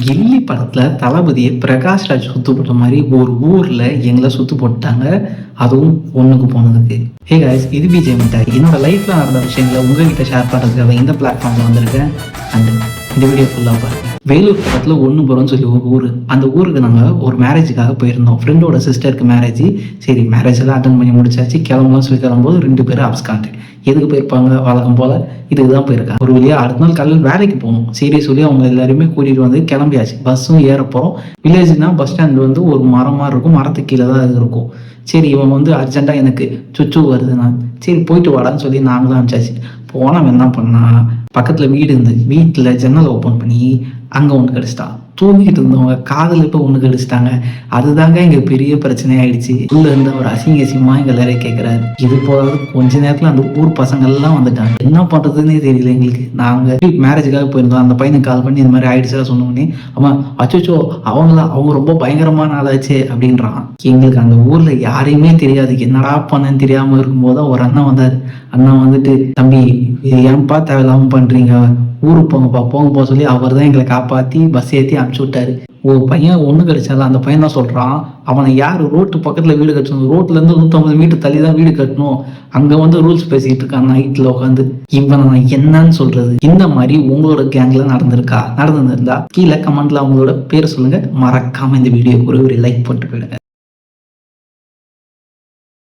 கில்லி படத்துல தளபதியை பிரகாஷ்ராஜ் சுத்து போட்ட மாதிரி ஒரு ஊர்ல எங்களை சுத்து போட்டாங்க, அதுவும் ஒண்ணுக்கு போனதுக்கு. ஹே காய்ஸ், இது பிஜே மிட்டாய். என்னோட லைஃப்ல நடந்த விஷயங்களை உங்ககிட்ட ஷேர் பண்றதுக்காக இந்த பிளாட்ஃபார்ம்ல வந்திருக்கேன். அண்ட் இந்த வீடியோ ஃபுல்லா பாருங்க. வேலூர் பக்கத்துல ஒண்ணுபுரம்னு சொல்லி ஒரு ஊர். அந்த ஊருக்கு நாங்கள் ஒரு மேரேஜுக்காக போயிருந்தோம். ஃப்ரெண்டோட சிஸ்டருக்கு மேரேஜ். சரி, மேரேஜ் எல்லாம் அட்டன் பண்ணி முடிச்சாச்சு. கிளம்பலாம் சொல்லி கிளம்பும்போது 2 பேரும் அப்ஸ்காண்ட். எதுக்கு போயிருப்பாங்க? வழக்கம் போல இதுக்கு தான் போயிருக்காங்க. ஒரு வழியா அடுத்த நாள் காலையில் வேலைக்கு போகணும். சரி சொல்லி அவங்க எல்லாருமே கூட்டிட்டு வந்து கிளம்பியாச்சு. பஸ்ஸும் ஏற போகிறோம். வில்லேஜ்னா பஸ் ஸ்டாண்ட் வந்து ஒரு மரமாக இருக்கும், மரத்துக்கு கீழே தான் இது இருக்கும். சரி, இவன் வந்து அர்ஜென்ட்டாக எனக்கு சுச்சு வருதுண்ணா, சரி போயிட்டு வாடான்னு சொல்லி நாங்களும் அனுப்பிச்சாச்சு. போனவன் என்ன பண்ணா, பக்கத்தில் வீடு இருந்தது, வீட்டில் ஜன்னல் ஓப்பன் பண்ணி அங்கே ஒன்று கிடச்சிட்டான். தூங்கிட்டு இருந்தவங்க காதில் இப்போ ஒன்று கடிச்சிட்டாங்க. அதுதாங்க இங்கே பெரிய பிரச்சனை ஆயிடுச்சு. உள்ள இருந்து அவர் அசிங்கமாக எங்கள் எல்லாரையும் கேட்குறாரு. இது போதாவது கொஞ்ச நேரத்தில் அந்த ஊர் பசங்கள்லாம் வந்துட்டாங்க. என்ன பண்ணுறதுன்னே தெரியல எங்களுக்கு. நாங்கள் மேரேஜுக்காக போயிருந்தோம். அந்த பையனுக்கு கால் பண்ணி இந்த மாதிரி ஆயிடுச்சா சொன்னோடனே, அவன் அச்சோ அவங்க ரொம்ப பயங்கரமான ஆளாச்சு அப்படின்றான். எங்களுக்கு அந்த ஊரில் யாரையுமே தெரியாது. என்னடா பண்ணன்னு தெரியாமல் இருக்கும்போது ஒரு அண்ணன் வந்தார். அண்ணா வந்துட்டு, தம்பி ஏன்பா தேவையில்லாமல் பண்ணுறீங்க, ஊருக்கு போங்கப்பா சொல்லி அவர் தான் எங்களை காப்பாற்றி பஸ் ஏற்றி அனுப்பிச்சி விட்டாரு. ஒரு பையன் ஒன்று கிடைச்சால, அந்த பையன் தான் சொல்கிறான், அவனை யார் ரோட்டு பக்கத்தில் வீடு கட்டணும், ரோட்லேருந்து 150 மீட்டர் தள்ளி தான் வீடு கட்டணும், அங்கே வந்து ரூல்ஸ் பேசிக்கிட்டு இருக்கான் நைட்டில் உட்காந்து. இவனை நான் என்னன்னு சொல்கிறது? இந்த மாதிரி உங்களோட கேங்கில் நடந்திருந்தா கீழே கமெண்ட்டில் அவங்களோட பேர் சொல்லுங்கள். மறக்காமல் இந்த வீடியோக்கு ஒரு லைக் போட்டு போயிடுங்க.